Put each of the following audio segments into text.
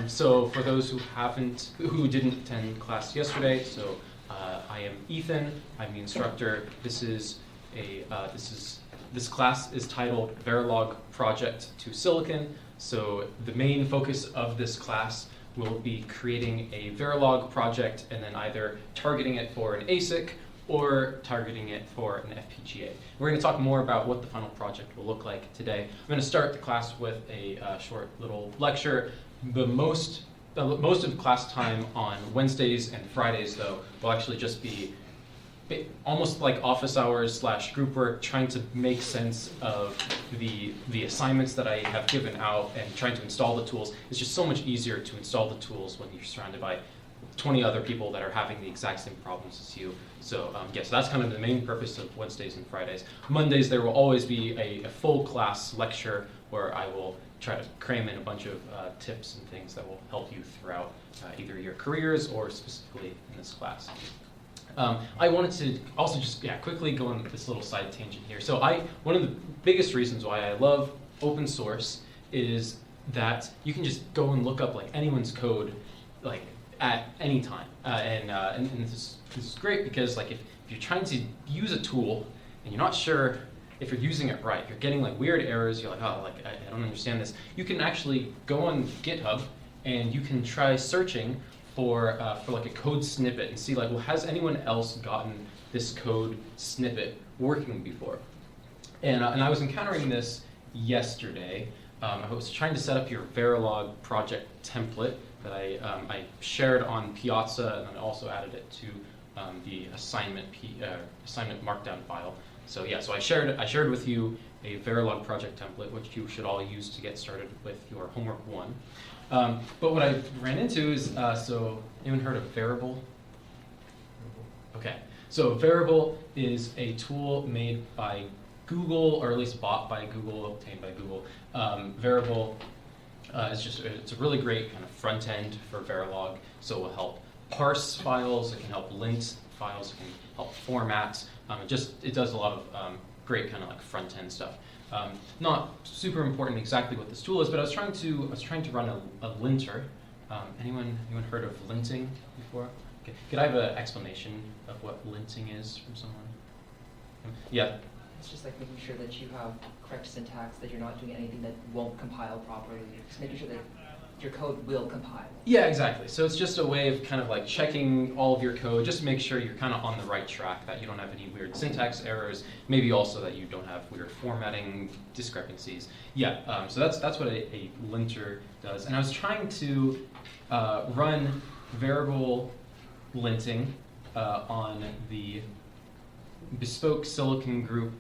So for those who didn't attend class yesterday, so I am Ethan. I'm the instructor. This class is titled Verilog Project to Silicon. So the main focus of this class will be creating a Verilog project and then either targeting it for an ASIC or targeting it for an FPGA. We're going to talk more about what the final project will look like today. I'm going to start the class with a short little lecture. Most of class time on Wednesdays and Fridays, though, will actually just be almost like office hours / group work, trying to make sense of the assignments that I have given out and trying to install the tools. It's just so much easier to install the tools when you're surrounded by 20 other people that are having the exact same problems as you. So so that's kind of the main purpose of Wednesdays and Fridays. Mondays, there will always be a full class lecture where I will try to cram in a bunch of tips and things that will help you throughout either your careers or specifically in this class. I wanted to also just quickly go on this little side tangent here. So one of the biggest reasons why I love open source is that you can just go and look up like anyone's code like at any time. And this is great because like if you're trying to use a tool and you're not sure if you're using it right, you're getting like weird errors, you're like, oh, like I don't understand this. You can actually go on GitHub and you can try searching for like a code snippet and see like, well, has anyone else gotten this code snippet working before? And I was encountering this yesterday. I was trying to set up your Verilog project template that I shared on Piazza, and then I also added it to the assignment markdown file. So yeah, so I shared with you a Verilog project template, which you should all use to get started with your homework 1. But what I ran into is, so anyone heard of Variable? Okay, so Variable is a tool made by Google, or at least bought by Google, obtained by Google. Variable it's a really great kind of front end for Verilog, so it will help parse files, it can help lint files, it can help format. It does a lot of great kind of like front end stuff. Not super important exactly what this tool is, but I was trying to run a linter. Anyone heard of linting before? Okay. Could I have an explanation of what linting is from someone? Yeah. It's just like making sure that you have correct syntax, that you're not doing anything that won't compile properly. Just making sure that your code will compile. Yeah, exactly. So it's just a way of kind of like checking all of your code, just to make sure you're kind of on the right track, that you don't have any weird syntax errors, maybe also that you don't have weird formatting discrepancies. Yeah, so that's what a linter does. And I was trying to run variable linting on the bespoke silicon group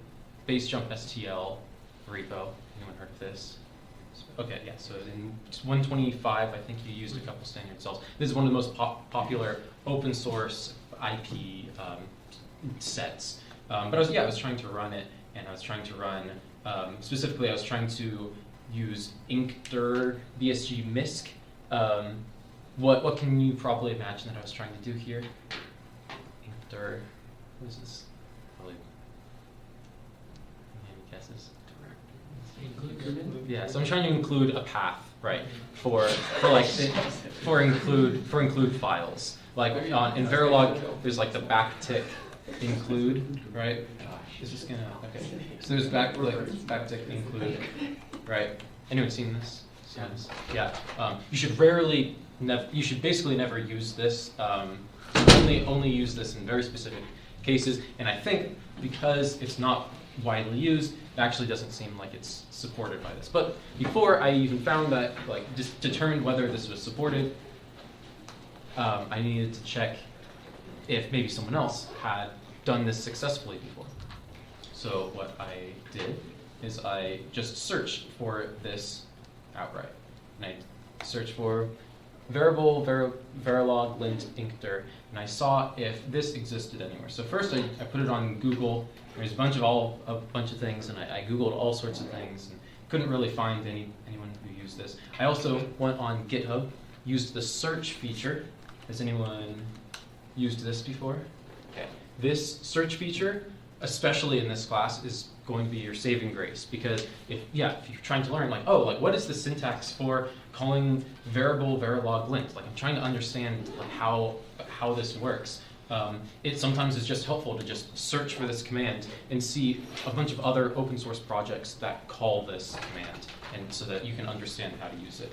basejump STL repo. Anyone heard of this? Okay, yeah, so in 125, I think you used a couple standard cells. This is one of the most popular open source IP sets. But I was trying to run it, and I was trying to run, specifically I was trying to use inkdir BSG MISC. What can you probably imagine that I was trying to do here? Inkdir, what is this? Probably, any guesses? Yeah, so I'm trying to include a path, right, for include files. Like in Verilog, there's like the backtick include, right? Is this gonna okay? So there's backtick include, right? Anyone seen this? Yeah. You should basically never use this. Only use this in very specific cases. And I think because it's not widely used, it actually doesn't seem like it's supported by this. But before I even found that, like, just determined whether this was supported, I needed to check if maybe someone else had done this successfully before. So what I did is I just searched for this outright. And I searched for variable Verilog lint inkdir, and I saw if this existed anywhere. So first I put it on Google. There's a bunch of things, and I Googled all sorts of things and couldn't really find anyone who used this. I also went on GitHub, used the search feature. Has anyone used this before? Okay. This search feature, especially in this class, is going to be your saving grace, because if you're trying to learn, like, oh, like what is the syntax for calling variable Verilog lint? Like I'm trying to understand like how this works. It sometimes is just helpful to just search for this command and see a bunch of other open source projects that call this command, and so that you can understand how to use it.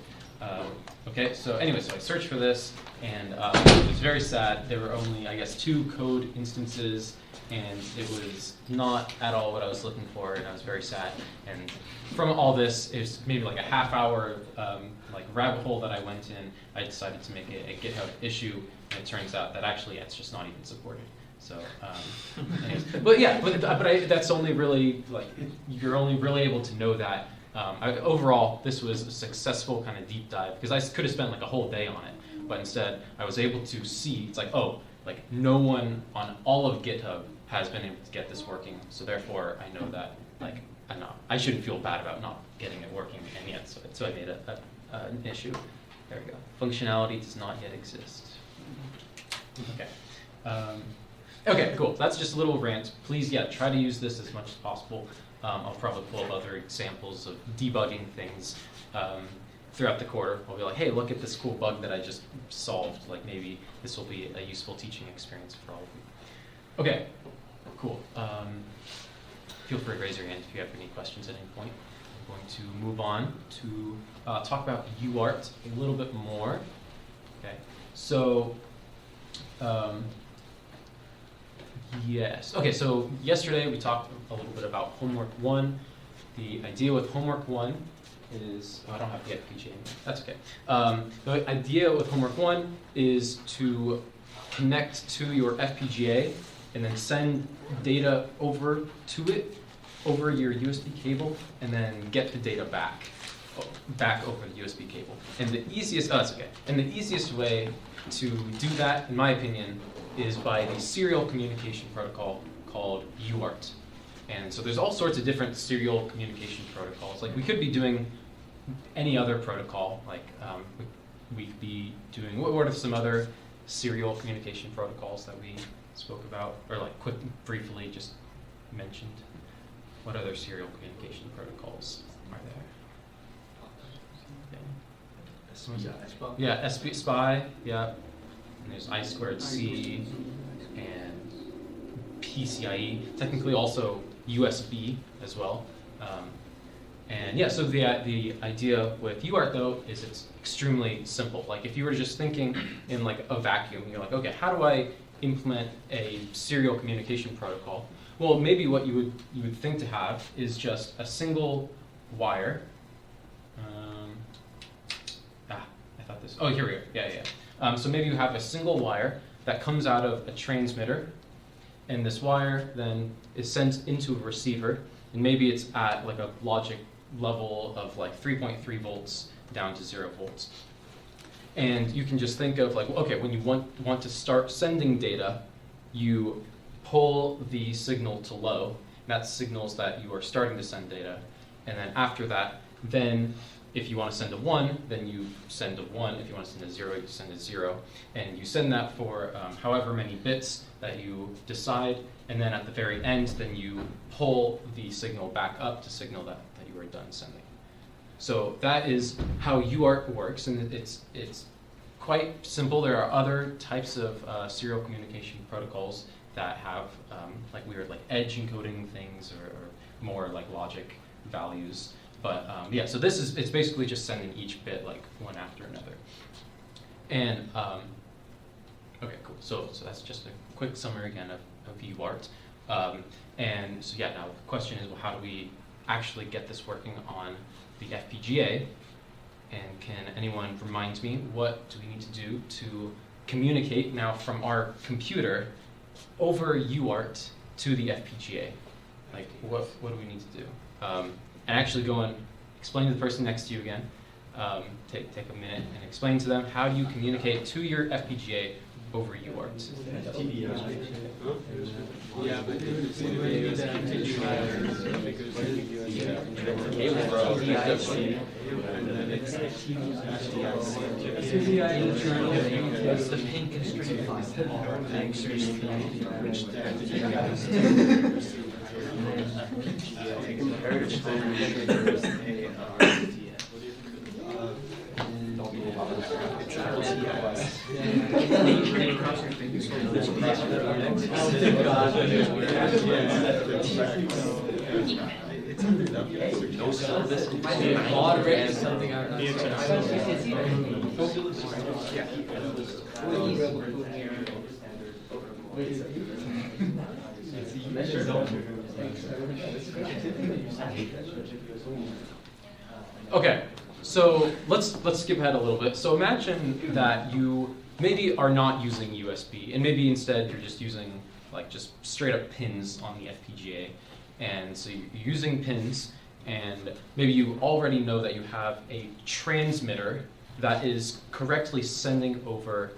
Okay, so anyway, so I searched for this, and it was very sad. There were only, I guess, 2 code instances, and it was not at all what I was looking for, and I was very sad. And from all this, it was maybe like a half-hour like rabbit hole that I went in. I decided to make it a GitHub issue, and it turns out that actually it's just not even supported. So, anyways. But yeah, that's only really like you're only really able to know that. Overall, this was a successful kind of deep dive, because I could have spent like a whole day on it, but instead I was able to see, it's like, oh, like no one on all of GitHub has been able to get this working, so therefore I know that like I shouldn't feel bad about not getting it working, and yet so I made an issue. There we go. Functionality does not yet exist. Okay. Okay, cool. That's just a little rant. Please, try to use this as much as possible. I'll probably pull up other examples of debugging things throughout the quarter. I'll be like, hey, look at this cool bug that I just solved. Like maybe this will be a useful teaching experience for all of you. Okay, cool. Feel free to raise your hand if you have any questions at any point. I'm going to move on to talk about UART a little bit more. Okay, so yes. Okay, so yesterday we talked a little bit about homework 1. The idea with homework 1 is, I don't have the FPGA anymore. That's okay. The idea with homework 1 is to connect to your FPGA and then send data over to it over your USB cable, and then get the data back over the USB cable. And the easiest, And the easiest way to do that, in my opinion, is by the serial communication protocol called UART. And so there's all sorts of different serial communication protocols. Like we could be doing any other protocol. Like we could be doing, what are some other serial communication protocols that we spoke about, or like briefly just mentioned? What other serial communication protocols are there? Yeah, SPI, yeah. And there's I2C and PCIe, technically also USB as well. And yeah, so the idea with UART though is it's extremely simple. Like if you were just thinking in like a vacuum, you're like, okay, how do I implement a serial communication protocol? Well, maybe what you would think to have is just a single wire. I thought this. Oh, here we go. Yeah. So maybe you have a single wire that comes out of a transmitter, and this wire then is sent into a receiver, and maybe it's at like a logic level of like 3.3 volts down to 0 volts. And you can just think of like, okay, when you want to start sending data, you pull the signal to low. That signals that you are starting to send data. And then after that, then if you want to send a 1, then you send a 1. If you want to send a 0, you send a 0. And you send that for however many bits that you decide. And then at the very end, then you pull the signal back up to signal that you are done sending. So that is how UART works, and it's quite simple. There are other types of serial communication protocols that have like weird like edge encoding things or more like logic values. But yeah, so it's basically just sending each bit like one after another. And okay, cool. So that's just a quick summary again of UART. And so yeah, now the question is, well, how do we actually get this working on the FPGA? And can anyone remind me, what do we need to do to communicate now from our computer over UART to the FPGA? Like, what do we need to do? And actually go and explain to the person next to you again. Take a minute and explain to them, how do you communicate to your FPGA over UART? Yeah, but The pink and string file. Moderate is something I'm not Okay, so let's skip ahead a little bit. So imagine that you maybe are not using USB, and maybe instead you're just using like just straight up pins on the FPGA. And so you're using pins, and maybe you already know that you have a transmitter that is correctly sending over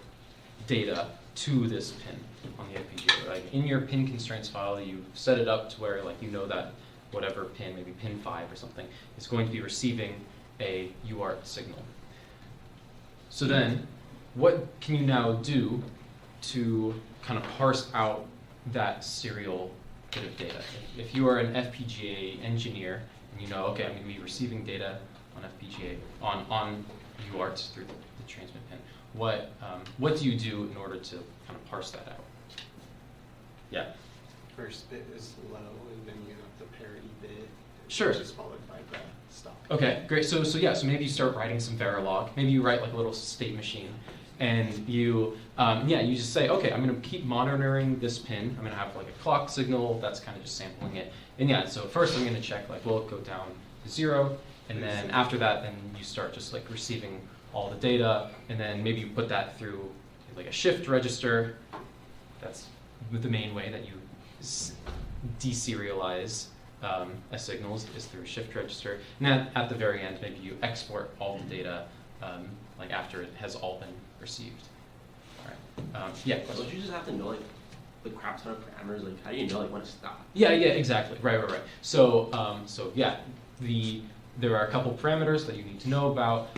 data to this pin on the FPGA. Like in your pin constraints file, you set it up to where like you know that whatever pin, maybe pin 5 or something, is going to be receiving a UART signal. So then, what can you now do to kind of parse out that serial bit of data? If you are an FPGA engineer and you know, okay, I'm going to be receiving data on FPGA, on UART through the transmit pin, what do you do in order to kind of parse that out? Yeah? First bit is low, and then you have the parity bit, Sure. which is followed by the stop. Okay, great. So maybe you start writing some Verilog. Maybe you write like a little state machine, and you you just say, okay, I'm going to keep monitoring this pin. I'm going to have like a clock signal that's kind of just sampling it. And so first I'm going to check like, will it go down to 0? And then after that, then you start just like receiving all the data, and then maybe you put that through like a shift register. That's the main way that you deserialize a signal is through a shift register. And at the very end, maybe you export all the data like after it has all been received. All right. Yeah. Don't you just have to know like the crap ton of parameters? Like how do you know like when to stop? Yeah. Exactly. Right. So there are a couple parameters that you need to know about.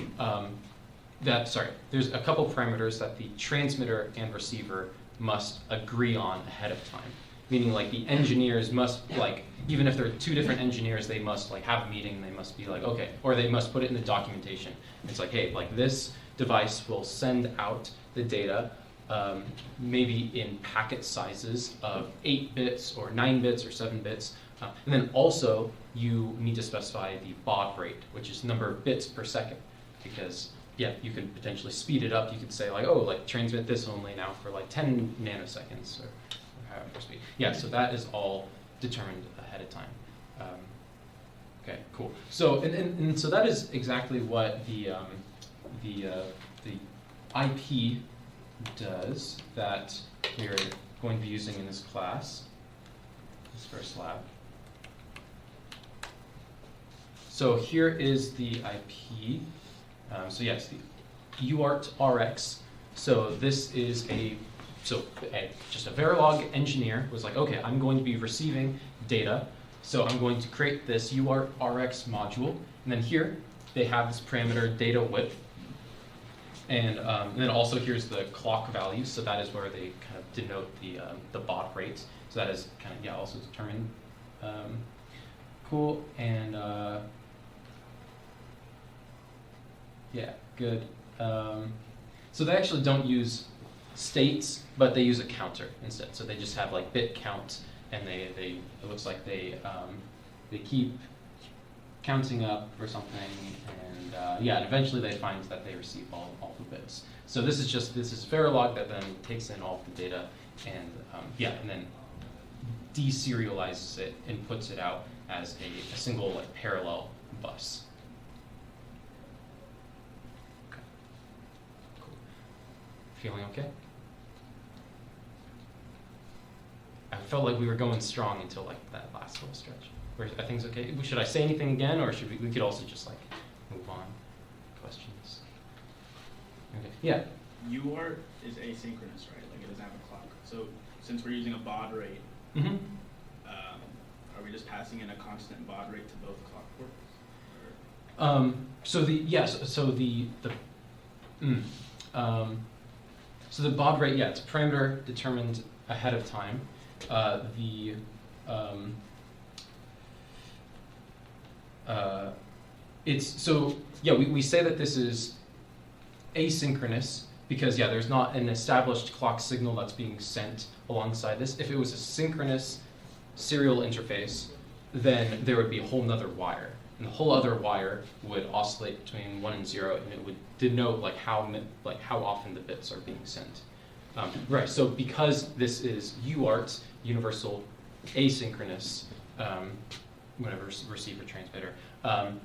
There's a couple parameters that the transmitter and receiver must agree on ahead of time. Meaning like the engineers must like, even if they're two different engineers, they must like have a meeting, they must be like, okay, or they must put it in the documentation. It's like, hey, like this device will send out the data maybe in packet sizes of 8 bits or 9 bits or 7 bits. And then also you need to specify the baud rate, which is number of bits per second. Because you could potentially speed it up. You could say like, oh, like transmit this only now for like 10 nanoseconds or however speed. So that is all determined ahead of time. Okay, cool. So and so that is exactly what the IP does that we're going to be using in this class, this first lab. So here is the IP. So yes, the UART RX. So this is just a Verilog engineer was like, okay, I'm going to be receiving data, so I'm going to create this UART RX module, and then here they have this parameter data width, and then also here's the clock value, so that is where they kind of denote the baud rate. So that is kind of also determined. Cool, and good. So they actually don't use states, but they use a counter instead. So they just have like bit count, and it looks like they keep counting up or something, and and eventually they find that they receive all the bits. So this is Verilog that then takes in all of the data and and then deserializes it and puts it out as a single like parallel bus. Okay. Cool. Feeling okay? I felt like we were going strong until like that last little stretch. Are things okay? Should I say anything again, or should we could also just like move on? Questions? Okay. Yeah. UART is asynchronous, right? Like it doesn't have a clock. So since we're using a baud rate, Mm-hmm. Are we just passing in a constant baud rate to both clock ports? So the baud rate, it's a parameter determined ahead of time. we say that this is asynchronous because there's not an established clock signal that's being sent alongside this. If it was a synchronous serial interface, then there would be a whole nother wire, and the whole other wire would oscillate between 1 and 0, and it would denote how often the bits are being sent. Right. So because this is UART, universal asynchronous, whatever, receiver transmitter,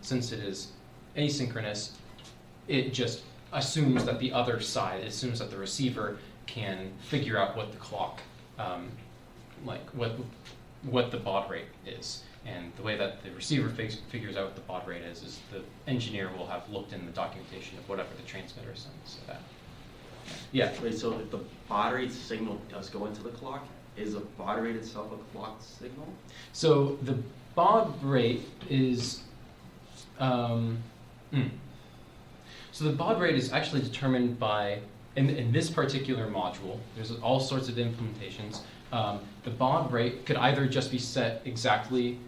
since it is asynchronous, it just assumes that the other side, it assumes that the receiver can figure out what the clock, what the baud rate is. And the way that the receiver figures out what the baud rate is the engineer will have looked in the documentation of whatever the transmitter sends. So yeah. Wait, so if the baud rate signal does go into the clock, is the baud rate itself a clock signal? So the baud rate is, So the baud rate is actually determined by, in this particular module, there's all sorts of implementations. The baud rate could either just be set exactly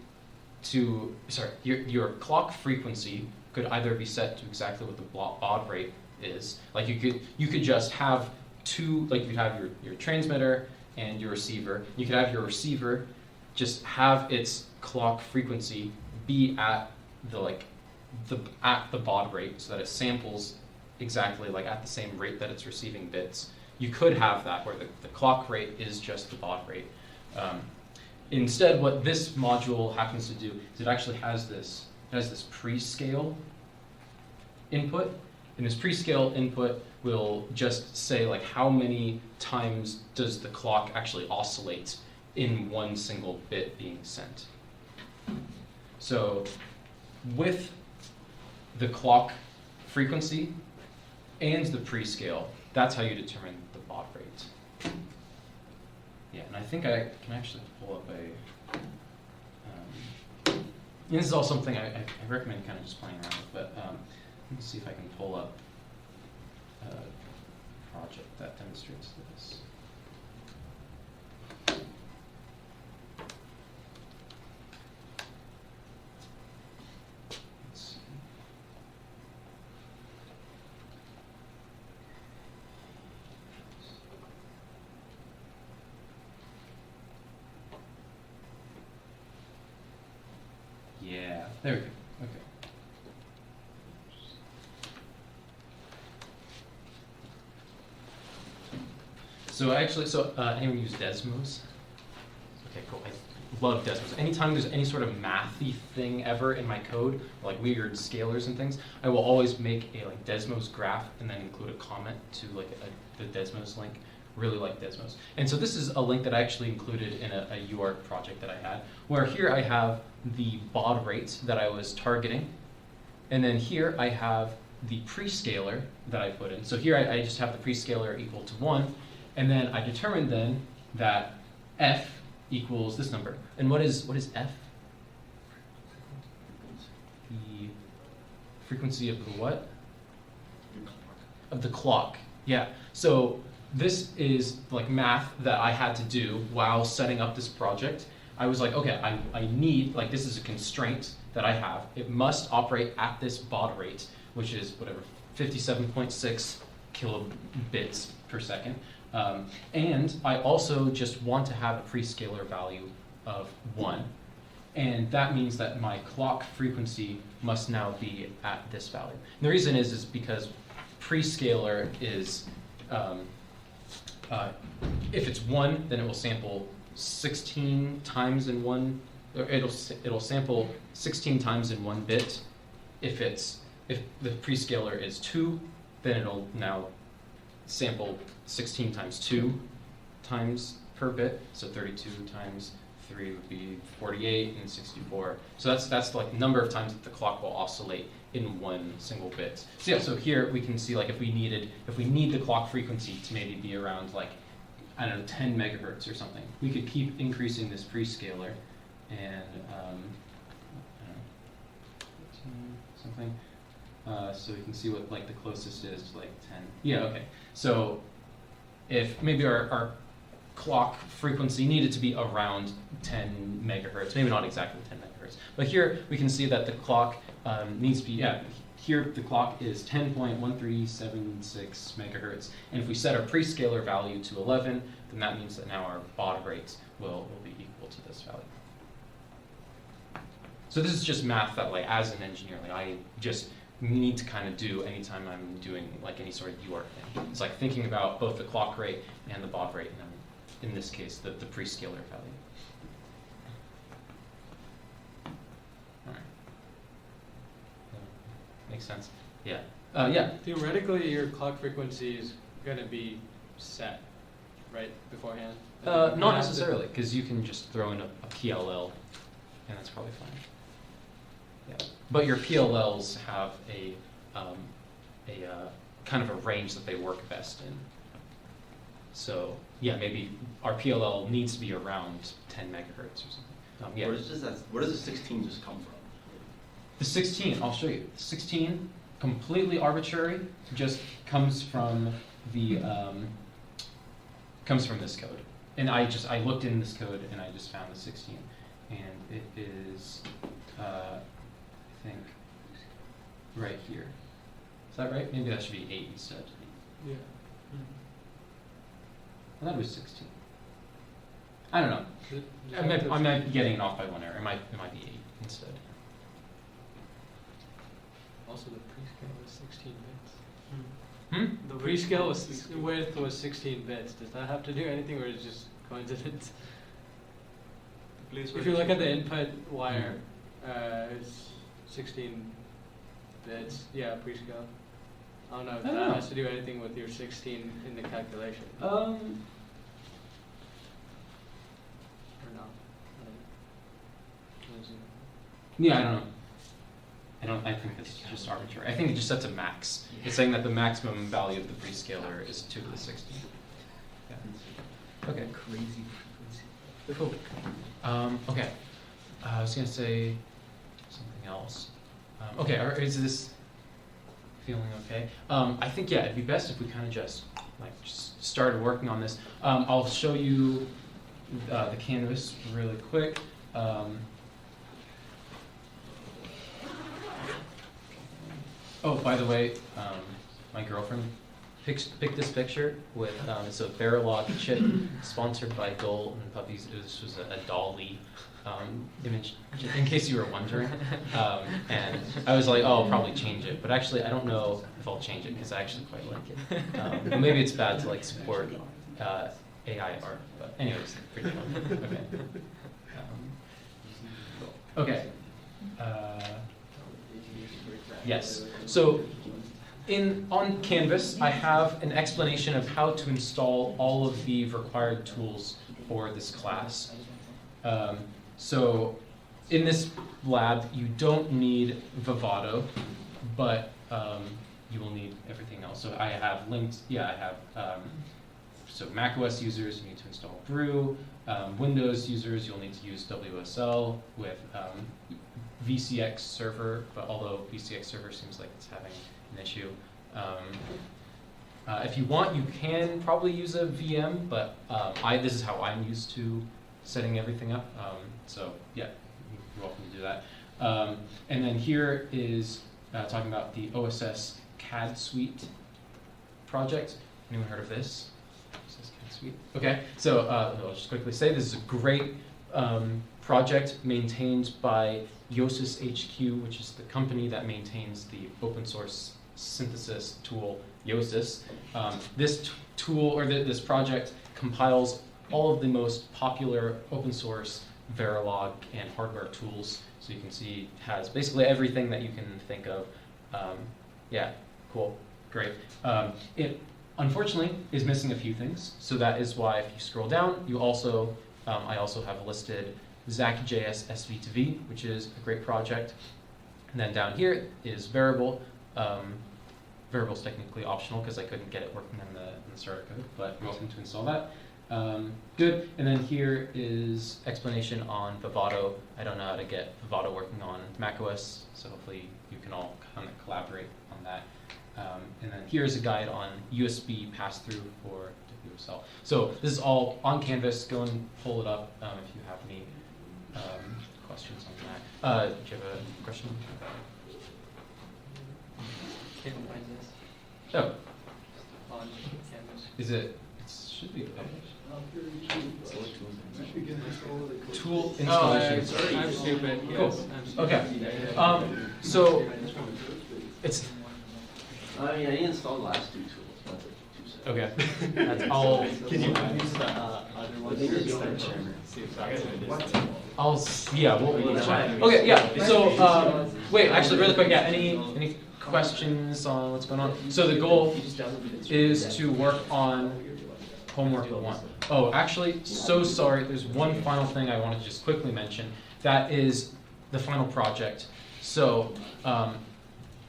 to, your clock frequency could either be set to exactly what the baud rate is. Like you could just have two, like you'd have your transmitter and your receiver. You could have your receiver just have its clock frequency be at the baud rate, so that it samples exactly at the same rate that it's receiving bits. You could have that where the clock rate is just the baud rate. Instead, what this module happens to do is it actually has this prescale input, and this prescale input will just say how many times does the clock actually oscillate in one single bit being sent. So with the clock frequency and the prescale, that's how you determine the baud rate. Yeah, and I think I can actually pull up and this is all something I recommend kind of just playing around with, but let me see if I can pull up a project that demonstrates this. Yeah, there we go. Okay. Anyone use Desmos? Okay, cool. I love Desmos. Anytime there's any sort of mathy thing ever in my code, like weird scalars and things, I will always make a Desmos graph and then include a comment to the Desmos link. Really like Desmos. And so this is a link that I actually included in a UART project that I had, where here I have the baud rate that I was targeting, and then here I have the prescaler that I put in. So here I just have the prescaler equal to 1, and then I determined then that f equals this number. And what is f? The frequency of the what? Of the clock. Yeah. So this is math that I had to do while setting up this project. I was okay, I need, this is a constraint that I have. It must operate at this baud rate, which is 57.6 kilobits per second. And I also just want to have a prescaler value of 1. And that means that my clock frequency must now be at this value. And the reason is because prescaler is, if it's 1, then it will sample 16 times in one, or it'll sample 16 times in one bit. If the prescaler is 2, then it'll now sample 16 times 2 times per bit. So 32 times 3 would be 48 and 64. So that's the number of times that the clock will oscillate in one single bit. So yeah, so here we can see if we need the clock frequency to maybe be around 10 megahertz or something, we could keep increasing this prescaler and something. So we can see what the closest is to 10. Yeah, okay. So if maybe our clock frequency needed to be around 10 megahertz, maybe not exactly 10 megahertz, megahertz. But here we can see that the clock needs to be, here the clock is 10.1376 megahertz. And if we set our prescaler value to 11, then that means that now our baud rate will be equal to this value. So this is just math that, like, as an engineer, like, I just need to kind of do anytime I'm doing like any sort of UART thing. It's like thinking about both the clock rate and the baud rate, and then in this case, the prescaler value. All right. Makes sense. Yeah. Yeah. Theoretically, your clock frequency is going to be set, right, beforehand? Not necessarily, because you can just throw in a PLL, and that's probably fine. Yeah. But your PLLs have a kind of a range that they work best in. So yeah, maybe our PLL needs to be around 10 megahertz or something. Yeah. Where does the 16 just come from? The 16, I'll show you. 16, completely arbitrary, just comes from the comes from this code. And I looked in this code and I just found the 16, and it is I think right here. Is that right? Maybe that should be 8 instead. Yeah. I thought it was 16. I don't know. I might be getting it off by one error. It might be 8 instead. Also, the prescale was 16 bits. Hmm? The prescale width was 16 bits. Does that have to do anything, or is it just coincidence? If you look at the input wire, it's 16 bits. Yeah, prescale. I don't know if that has to do anything with your 16 in the calculation. Or not. Yeah, I don't know. I think it's just arbitrary. I think it just sets a max. It's saying that the maximum value of the prescaler is 2 to the 16. Yeah. Okay. Crazy frequency. Cool. Okay. I was going to say something else. Okay, is this feeling okay? I think, yeah, it'd be best if we kind of just started working on this. I'll show you the canvas really quick. Oh, by the way, my girlfriend picked this picture with, it's a Verilog chip sponsored by Dole and Puppies. This was a Dolly image, in case you were wondering. And I was like, oh, I'll probably change it. But actually, I don't know if I'll change it, because I actually quite like it. But maybe it's bad to support AI art. But anyways, pretty fun. Okay. Yes. So on Canvas, I have an explanation of how to install all of the required tools for this class. So in this lab, you don't need Vivado, but you will need everything else. So I have linked, so macOS users, you need to install Brew. Windows users, you'll need to use WSL with VCX server, but although VCX server seems like it's having an issue. If you want, you can probably use a VM, but this is how I'm used to setting everything up. So yeah, you're welcome to do that. And then here is talking about the OSS CAD Suite project. Anyone heard of this? OSS CAD Suite. Okay, so I'll just quickly say this is a great project maintained by Yosis HQ, which is the company that maintains the open source synthesis tool Yosis. This tool, or this project, compiles all of the most popular open source Verilog and hardware tools. So you can see it has basically everything that you can think of. Yeah, cool, great. It unfortunately is missing a few things. So that is why if you scroll down, you also, I also have listed ZachJS SV2V, which is a great project. And then down here is Variable. Variable's technically optional because I couldn't get it working in the starter code, but you're welcome to install that. Good. And then here is explanation on Vivado. I don't know how to get Vivado working on macOS, so hopefully you can all kind of collaborate on that. And then here's a guide on USB pass-through for WSL. So this is all on Canvas. Go and pull it up if you have any questions on that. Do you have a question? Can't find this Oh, on Canvas. is it? It should be published. Tool Oh, installation. I'm stupid. Yes, Cool. I'm stupid. Okay. So it's I mean, I installed the last 2 tools, that's it, 2 okay. seconds. That's all. Can you use the other one? The extension. Yeah, we'll try. Okay, yeah. So wait, actually, really quick. Yeah. Any questions on what's going on? So the goal is to work on homework 1. Oh, actually, so sorry. There's one final thing I want to just quickly mention. That is the final project. So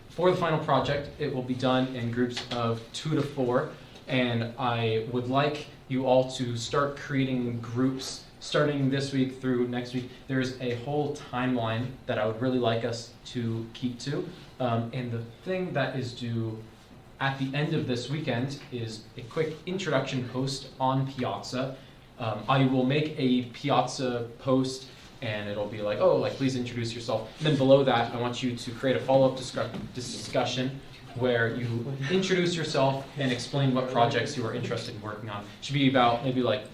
for the final project, it will be done in groups of 2 to 4, and I would like you all to start creating groups starting this week through next week. There's a whole timeline that I would really like us to keep to, and the thing that is due at the end of this weekend is a quick introduction post on Piazza. I will make a Piazza post, and it'll be like, oh, like, please introduce yourself. And then below that, I want you to create a follow-up discussion where you introduce yourself and explain what projects you are interested in working on. It should be about maybe like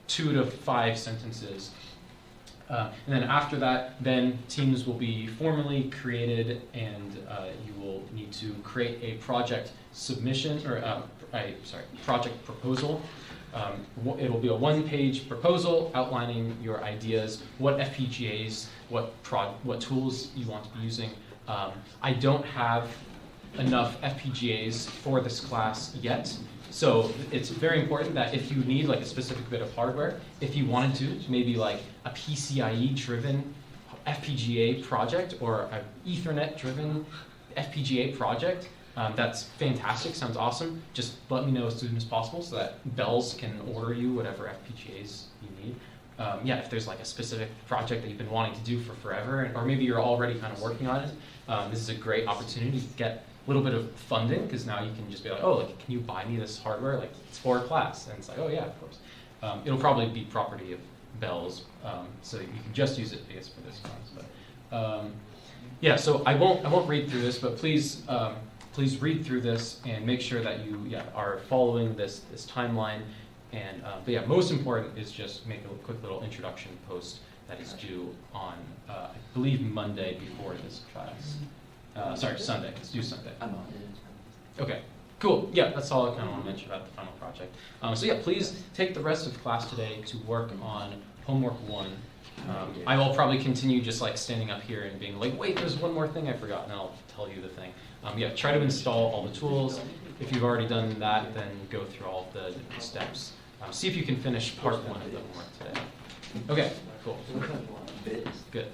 2 to 5 sentences. And then after that, then teams will be formally created, and you will need to create a project submission, or project proposal. It'll be a 1-page proposal outlining your ideas, what FPGAs, what tools you want to be using. I don't have enough FPGAs for this class yet, so it's very important that if you need like a specific bit of hardware, if you wanted to, maybe like a PCIe-driven FPGA project or an Ethernet-driven FPGA project, that's fantastic, sounds awesome. Just let me know as soon as possible so that Bells can order you whatever FPGAs you need. Yeah, if there's like a specific project that you've been wanting to do for forever, or maybe you're already kind of working on it, this is a great opportunity to get a little bit of funding, because now you can just be like, oh, like, can you buy me this hardware? Like, it's for a class. And it's like, oh yeah, of course. It'll probably be property of Bells, so you can just use it, I guess, for this class. But yeah, so I won't read through this, but please read through this and make sure that you are following this timeline. And but yeah, most important is just make a quick little introduction post that is due on I believe Monday before this class. Sorry, Sunday. It's due Sunday. I'm on it. Okay, cool. Yeah, that's all I kind of want to mention about the final project. So yeah, please take the rest of class today to work on homework 1. I will probably continue just like standing up here and being like, wait, there's one more thing I forgot, and I'll tell you the thing. Yeah, try to install all the tools. If you've already done that, then go through all of the different steps. See if you can finish part 1 of the homework today. Okay, cool. Good.